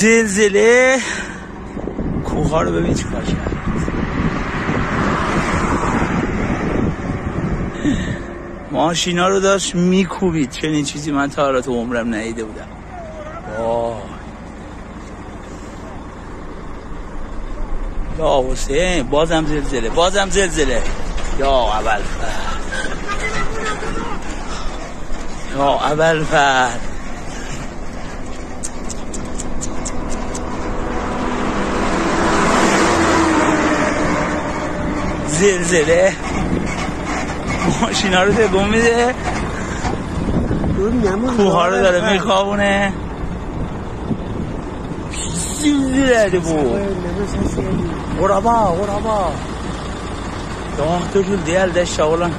زلزله کوها رو ببین چیکار کرد. ماشینا رو داشت میکوبید. چنین چیزی من تا حالا تو عمرم ندیده بودم. یا حسین بازم زلزله یا ابوالفضل زلزله ماشینا رو تکون میده، کوها رو داره میخوابونه. زلزله بود. غربا داخل ديال ده الشغلة